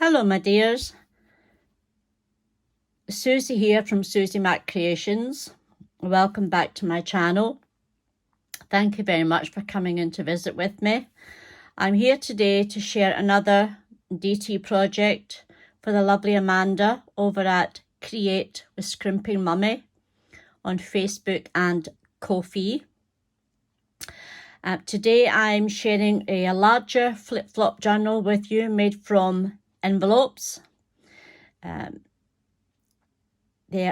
Hello my dears, Susie here from Susie Mac Creations. Welcome back to my channel. Thank you very much for coming in to visit with me. I'm here today to share another DT project for the lovely Amanda over at Create with Scrimping Mummy on Facebook and Ko-fi. Today I'm sharing a larger flip-flop journal with you made from envelopes. There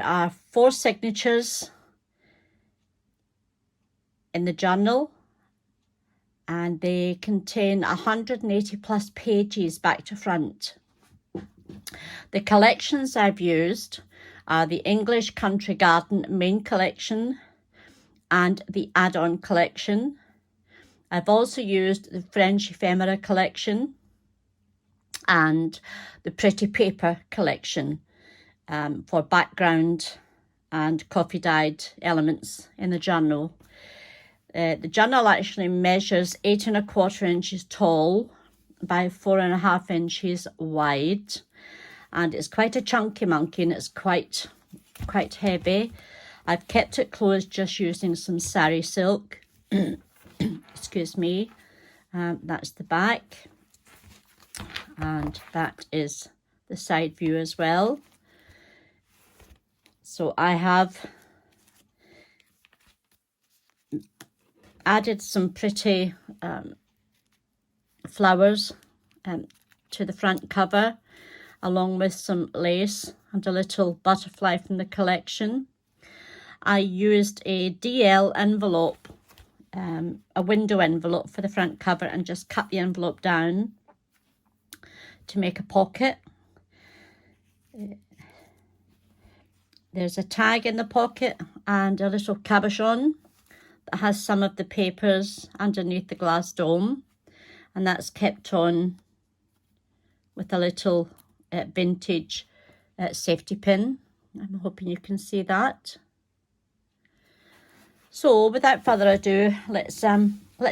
are 4 signatures in the journal and they contain 180 plus pages back to front. The collections I've used are the English Country Garden main collection and the add-on collection. I've also used the French Ephemera collection and the Pretty Paper collection for background and coffee dyed elements in the journal. The journal actually measures 8 1/4 inches tall by 4 1/2 inches wide, and it's quite a chunky monkey and it's quite heavy. I've kept it closed just using some sari silk. Excuse me. That's the back. And that is the side view as well. So I have added some pretty flowers to the front cover, along with some lace and a little butterfly from the collection. I used a DL envelope, a window envelope for the front cover, and just cut the envelope down to make a pocket. There's a tag in the pocket and a little cabochon that has some of the papers underneath the glass dome, and that's kept on with a little vintage safety pin. I'm hoping you can see that. So without further ado, let's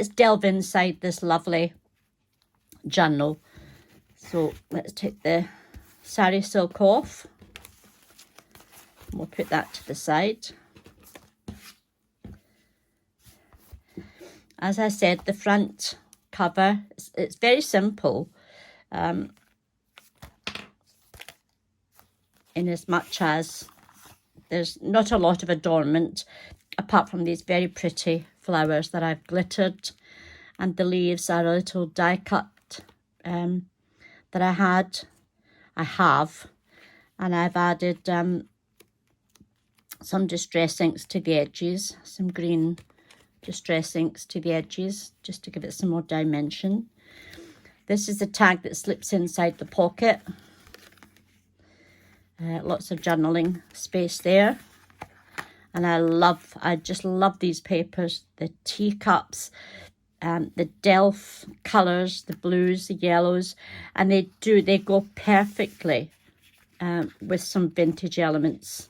delve inside this lovely journal. So let's take the sari silk off. We'll put that to the side. As I said, the front cover, it's very simple, in as much as there's not a lot of adornment apart from these very pretty flowers that I've glittered, and the leaves are a little die cut that I have, and I've added some distress inks to the edges, some green distress inks to the edges, just to give it some more dimension. This is the tag that slips inside the pocket. Lots of journaling space there. And I just love these papers, the teacups, the Delft colours, the blues, the yellows, and they go perfectly with some vintage elements.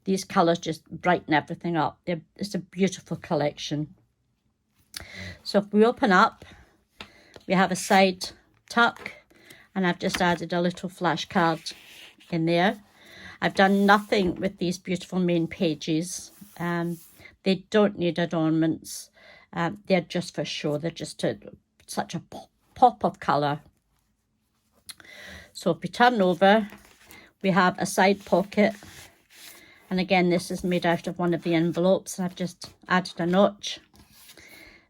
These colours just brighten everything up. It's a beautiful collection. So if we open up, we have a side tuck, and I've just added a little flash card in there. I've done nothing with these beautiful main pages. They don't need adornments. They're just for show. They're just such a pop of colour. So if we turn over, we have a side pocket. And again, this is made out of one of the envelopes. I've just added a notch.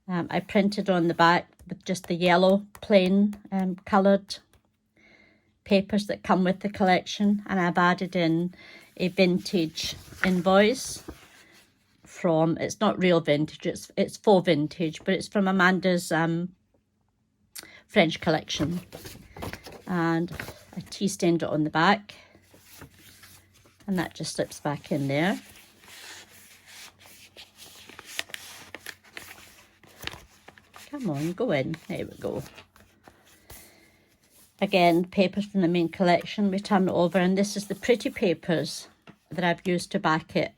I printed on the back with just the yellow plain coloured papers that come with the collection, and I've added in a vintage invoice from, it's not real vintage, it's faux vintage, but it's from Amanda's French collection, and I tea stained it on the back, and that just slips back in there. Come on, go in. There we go. Again, papers from the main collection. We turn it over, and this is the pretty papers that I've used to back it.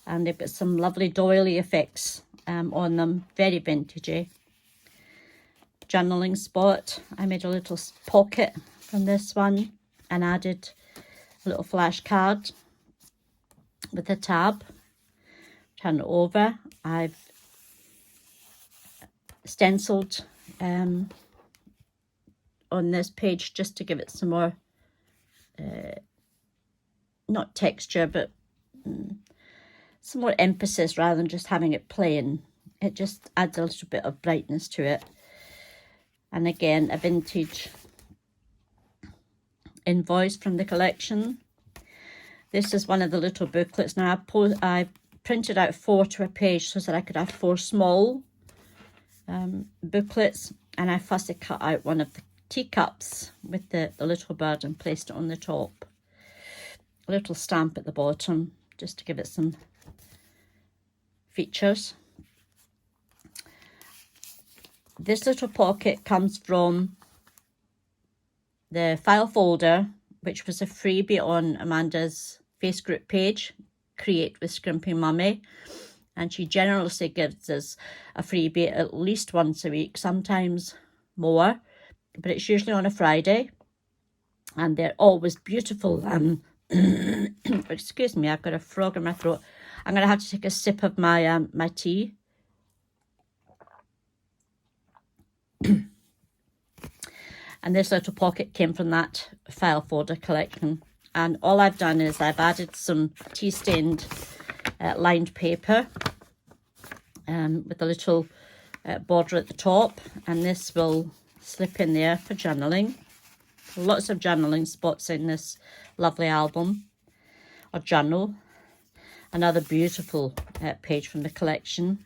And they've got some lovely doily effects on them. Very vintagey. Journaling spot. I made a little pocket from this one and added a little flashcard with a tab. Turn it over. I've stenciled on this page just to give it some more, not texture, but some more emphasis rather than just having it plain. It just adds a little bit of brightness to it. And again, a vintage invoice from the collection. This is one of the little booklets. Now I printed out 4 to a page so that I could have 4 small booklets, and I fussy cut out one of the teacups with the little bird and placed it on the top. A little stamp at the bottom just to give it some features. This little pocket comes from the file folder, which was a freebie on Amanda's Facebook page, Create with Scrimping Mummy. And she generously gives us a freebie at least once a week, sometimes more, but it's usually on a Friday. And they're always beautiful. Excuse me, I've got a frog in my throat. I'm going to have to take a sip of my my tea. And this little pocket came from that file folder collection. And all I've done is I've added some tea-stained lined paper with a little border at the top. And this will slip in there for journaling. Lots of journaling spots in this lovely album or journal. Another beautiful page from the collection.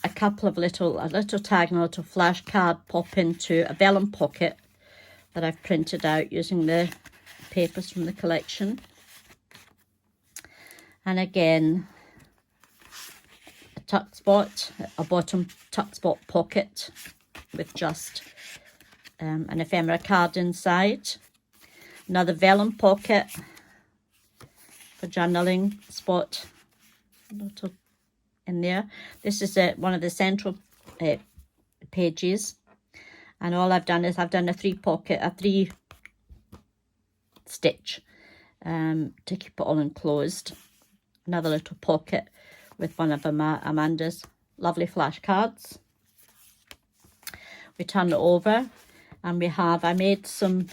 A couple of a little tag and a little flashcard pop into a vellum pocket that I've printed out using the papers from the collection. And again, a tuck spot, a bottom tuck spot pocket with just an ephemera card inside. Another vellum pocket for journaling spot, little in there. This is one of the central pages, and all I've done is I've done a 3 stitch to keep it all enclosed. Another little pocket with one of Amanda's lovely flashcards. We turn it over and I made some,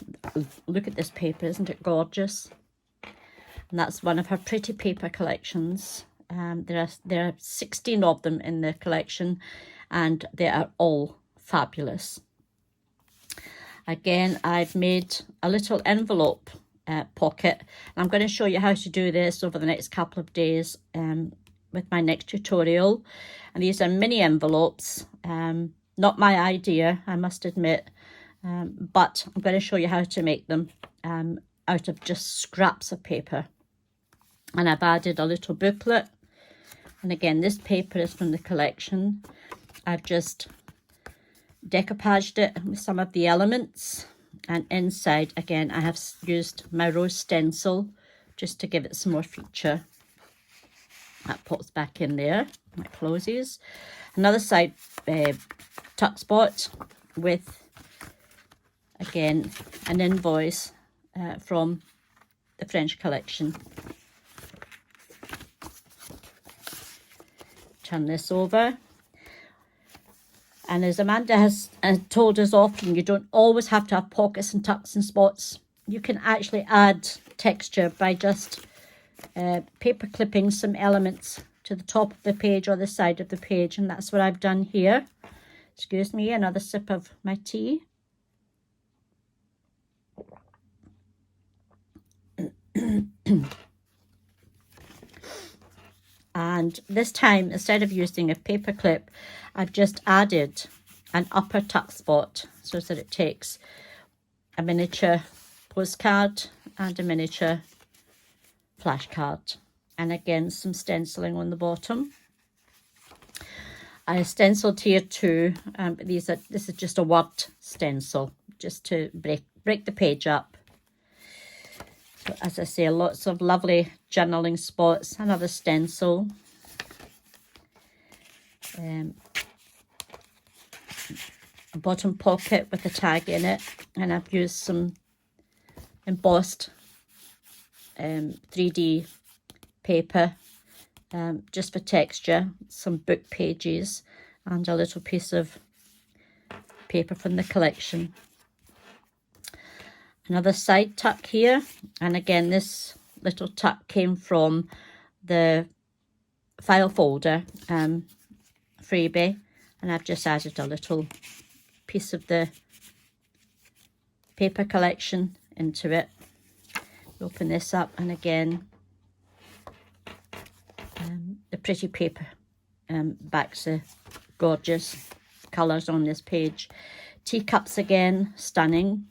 look at this paper, isn't it gorgeous? And that's one of her pretty paper collections. There are 16 of them in the collection, and they are all fabulous. Again, I've made a little envelope pocket. I'm going to show you how to do this over the next couple of days with my next tutorial. And these are mini envelopes. Not my idea, I must admit, but I'm going to show you how to make them out of just scraps of paper. And I've added a little booklet. And again, this paper is from the collection. I've just decoupaged it with some of the elements. And inside, again, I have used my rose stencil just to give it some more feature. That pops back in there. That closes. Another side tuck spot with, again, an invoice from the French collection. Turn this over. And as Amanda has told us often, you don't always have to have pockets and tucks and spots. You can actually add texture by just paper clipping some elements to the top of the page or the side of the page. And that's what I've done here. Excuse me, another sip of my tea. And this time, instead of using a paper clip, I've just added an upper tuck spot so that it takes a miniature postcard and a miniature flashcard. And again, some stenciling on the bottom. I stenciled here too. This is just a word stencil, just to break the page up. So as I say, lots of lovely journaling spots. Another stencil. a bottom pocket with a tag in it, and I've used some embossed 3D paper just for texture, some book pages, and a little piece of paper from the collection. Another side tuck here, and again this little tuck came from the file folder freebie, and I've just added a little piece of the paper collection into it. Open this up, and again the pretty paper backs the gorgeous colours on this page. Teacups again, stunning.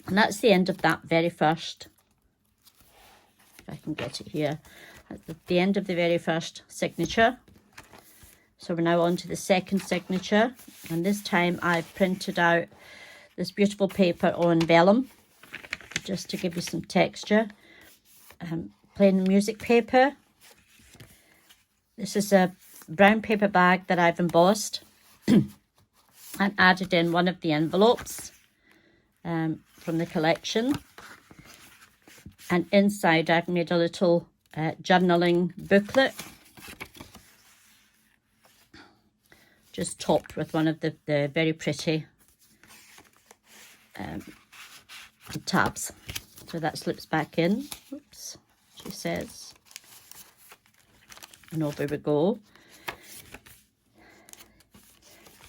And that's the end of that very first, if I can get it here, at the end of the very first signature. So we're now on to the second signature, and this time I've printed out this beautiful paper on vellum, just to give you some texture. Plain music paper. This is a brown paper bag that I've embossed and added in one of the envelopes from the collection. And inside I've made a little journaling booklet, just topped with one of the very pretty tabs. So that slips back in. Oops, she says. And over we go.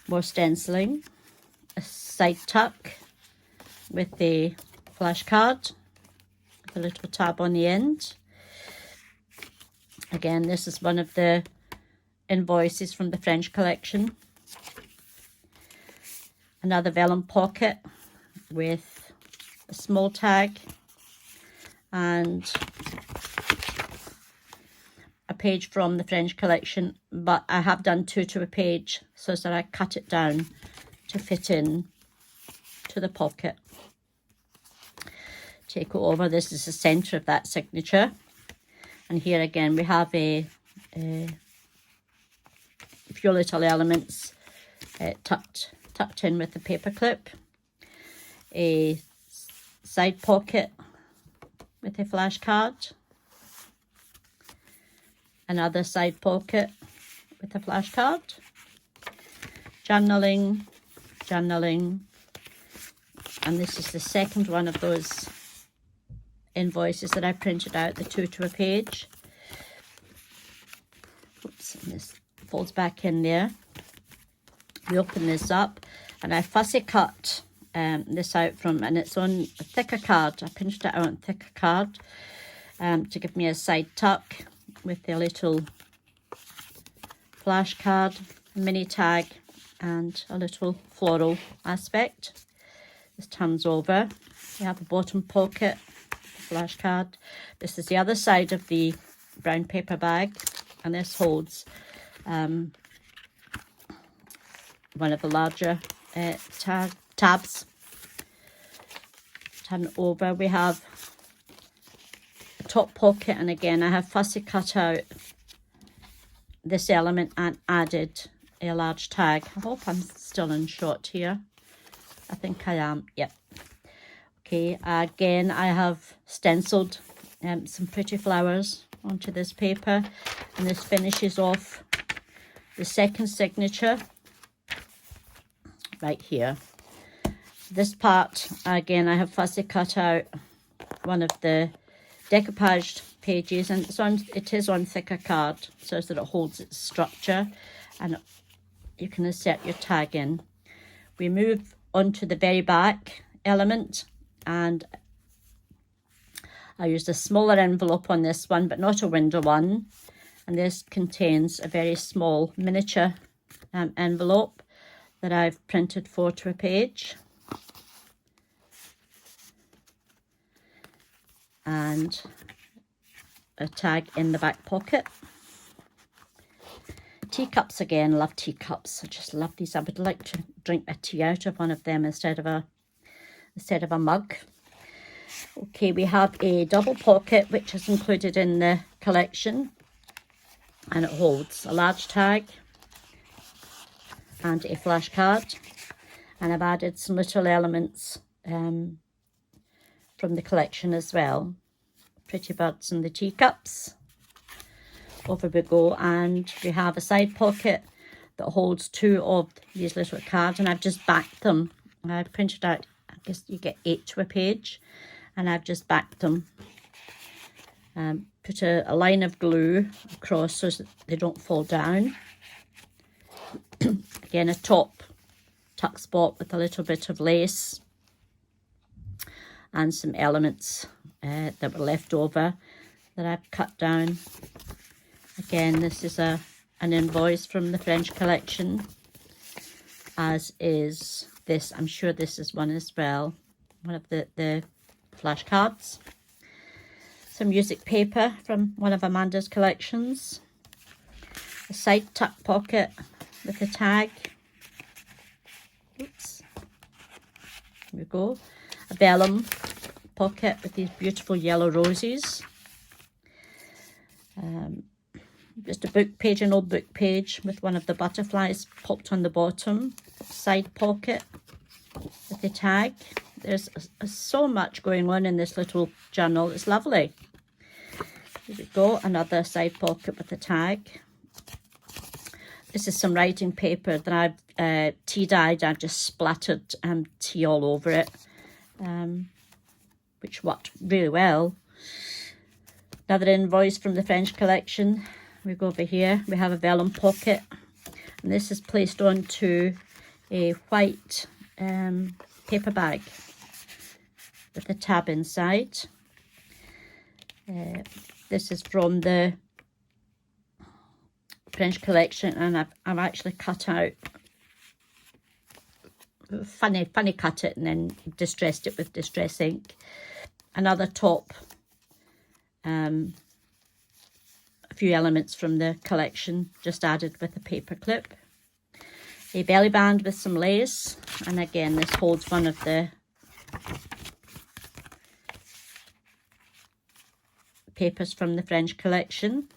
More stenciling. A side tuck with the flashcard, with a little tab on the end. Again, this is one of the invoices from the French collection. Another vellum pocket with a small tag and a page from the French collection, but I have done 2 to a page so that I cut it down to fit in to the pocket. Take it over. This is the centre of that signature, and here again we have a few little elements tucked in with the paper clip. A side pocket with a flashcard. Another side pocket with a flashcard. Journaling. And this is the second one of those invoices that I printed out, the 2 to a page. Oops, and this folds back in there. We open this up, and I fussy cut this out from, and it's on a thicker card. I pinched it out on thicker card to give me a side tuck with a little flashcard, mini tag, and a little floral aspect. This turns over. We have a bottom pocket, flashcard. This is the other side of the brown paper bag, and this holds one of the larger tabs. Turn over. We have a top pocket, and again I have fussy cut out this element and added a large tag. I hope I'm still in shot here. I think I am. Yep. Okay, again I have stenciled some pretty flowers onto this paper, and this finishes off the second signature right here. This part, again, I have fussy cut out one of the decoupaged pages, and it is on thicker card so that it holds its structure, and you can insert your tag in. We move on to the very back element, and I used a smaller envelope on this one, but not a window one, and this contains a very small miniature envelope that I've printed 4 to a page, and a tag in the back pocket. Teacups again, love teacups. I just love these. I would like to drink my tea out of one of them instead of a mug. Okay, we have a double pocket which is included in the collection, and it holds a large tag and a flashcard. And I've added some little elements from the collection as well. Pretty birds and the teacups. Over we go, and we have a side pocket that holds 2 of these little cards, and I've just backed them. I've printed out, I guess you get 8 to a page, and I've just backed them. Put a line of glue across so that they don't fall down. Again, a top tuck spot with a little bit of lace and some elements that were left over that I've cut down. Again, this is an invoice from the French collection, as is this. I'm sure this is one as well, one of the flashcards. Some music paper from one of Amanda's collections. A side tuck pocket with a tag. Oops. There we go. A vellum pocket with these beautiful yellow roses. Just a book page, an old book page with one of the butterflies popped on the bottom. Side pocket with a tag. There's so much going on in this little journal. It's lovely. Here we go. Another side pocket with a tag. This is some writing paper that I've tea dyed. I've just splattered tea all over it, which worked really well. Another invoice from the French collection. We go over here. We have a vellum pocket, and this is placed onto a white paper bag with a tab inside. This is from the French collection, and I've actually cut out, funny cut it, and then distressed it with distress ink. Another top, a few elements from the collection just added with a paper clip. A belly band with some lace, and again this holds one of the papers from the French collection.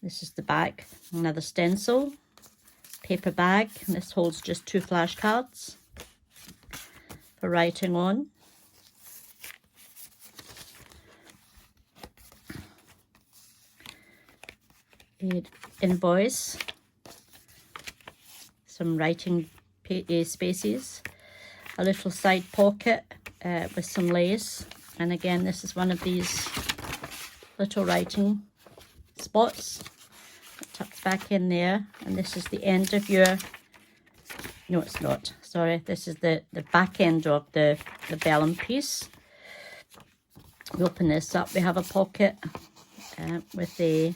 This is the back, another stencil, paper bag, and this holds just 2 flashcards for writing on. An invoice, some writing spaces, a little side pocket with some lace, and again this is one of these little writing spots that tucks back in there, and this is the end of your, no it's not, sorry, this is the back end of the vellum piece. We open this up, we have a pocket with a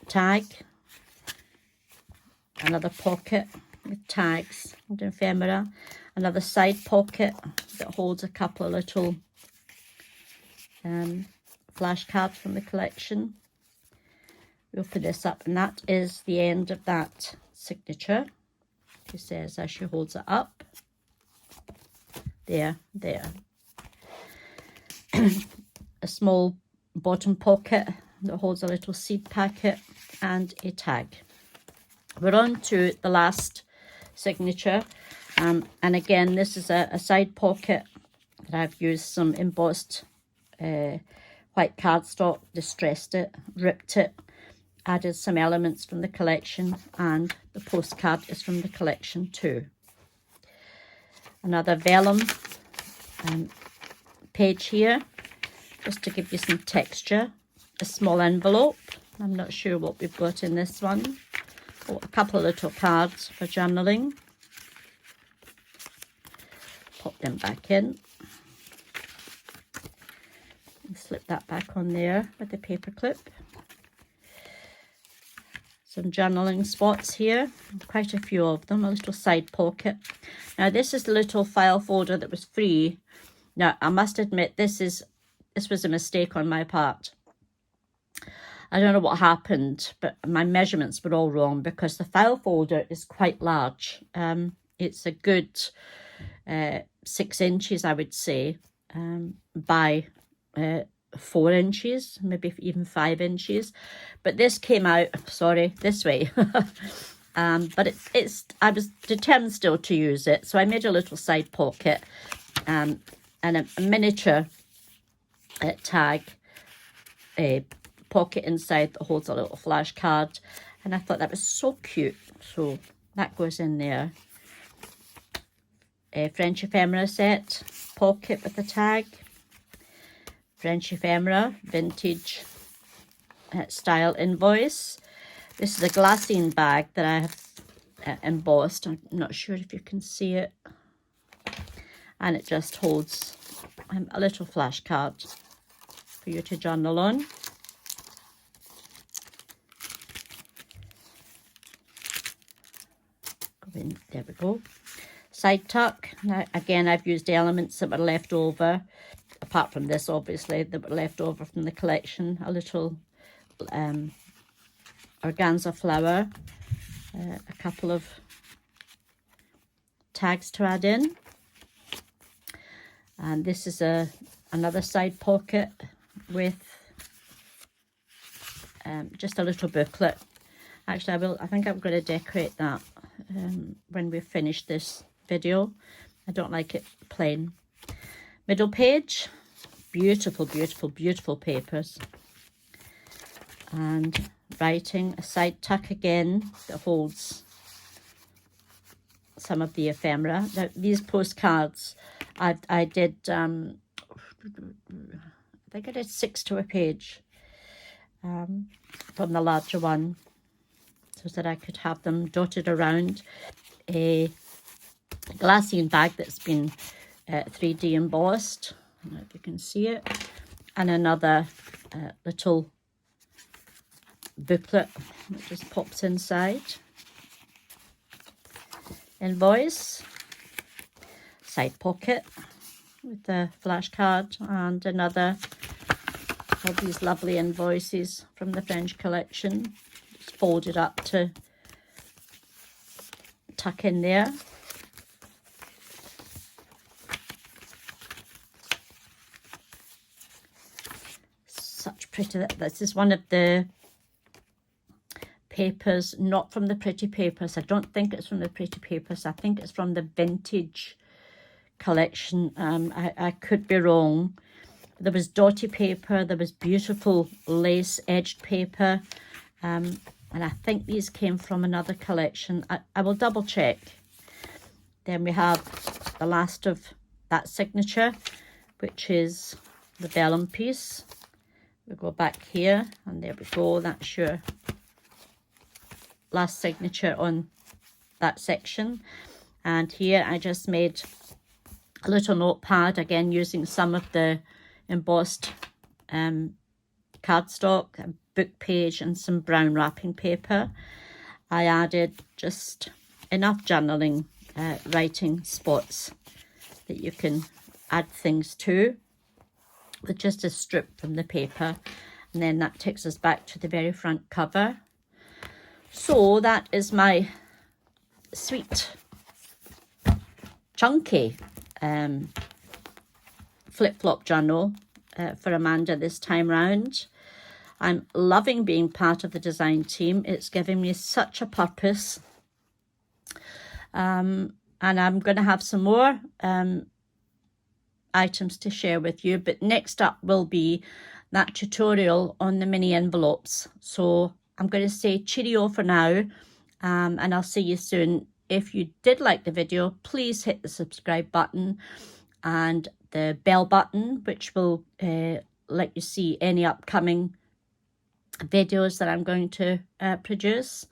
tag, another pocket with tags and ephemera, another side pocket that holds a couple of little flashcards from the collection. We open this up, and that is the end of that signature. She says as she holds it up. There. A small bottom pocket that holds a little seed packet and a tag. We're on to the last signature, and again this is a side pocket that I've used some embossed white cardstock, distressed it, ripped it, added some elements from the collection, and the postcard is from the collection too. Another vellum page here, just to give you some texture. A small envelope, I'm not sure what we've got in this one. Oh, a couple of little cards for journaling. Pop them back in. And slip that back on there with the paper clip. Some journaling spots here, quite a few of them, a little side pocket. Now this is the little file folder that was free. Now I must admit this was a mistake on my part. I don't know what happened, but my measurements were all wrong because the file folder is quite large. It's a good 6 inches, I would say, by 4 inches, maybe even 5 inches. But this came out, sorry, this way. but I was determined still to use it, so I made a little side pocket and a miniature tag pocket inside that holds a little flashcard, and I thought that was so cute, so that goes in there. French ephemera set pocket with a tag. French ephemera vintage style invoice. This is a glassine bag that I have embossed. I'm not sure if you can see it. And it just holds a little flashcard for you to journal on. There we go. Side tuck. Now again, I've used elements that were left over, apart from this obviously, that were left over from the collection. A little organza flower, a couple of tags to add in, and this is another side pocket with just a little booklet. Actually, I think I'm going to decorate that when we've finished this video. I don't like it plain. Middle page, beautiful, beautiful, beautiful papers. And writing, a side tuck again that holds some of the ephemera. Now, these postcards, I did, I think I did 6 to a page from the larger one, so that I could have them dotted around a glassine bag that's been 3D embossed. I don't know if you can see it. And another little booklet that just pops inside. Invoice, side pocket with the flashcard, and another of these lovely invoices from the French collection. Just folded up to tuck in there. Such pretty. This is one of the papers, not from the Pretty Papers. I don't think it's from the Pretty Papers. I think it's from the vintage collection. I could be wrong. There was dotty paper, there was beautiful lace edged paper, and I think these came from another collection. I will double check. Then we have the last of that signature, which is the vellum piece. We go back here, and there we go. That's your last signature on that section. And here I just made a little notepad, again using some of the embossed cardstock, a book page, and some brown wrapping paper. I added just enough journaling writing spots that you can add things to, with just a strip from the paper, and then that takes us back to the very front cover. So that is my sweet, chunky flip-flop journal for Amanda this time round. I'm loving being part of the design team. It's giving me such a purpose. And I'm going to have some more items to share with you. But next up will be that tutorial on the mini envelopes. So I'm going to say cheerio for now, and I'll see you soon. If you did like the video, please hit the subscribe button and the bell button, which will let you see any upcoming videos that I'm going to produce.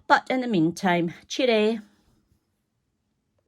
But in the meantime, cheerio.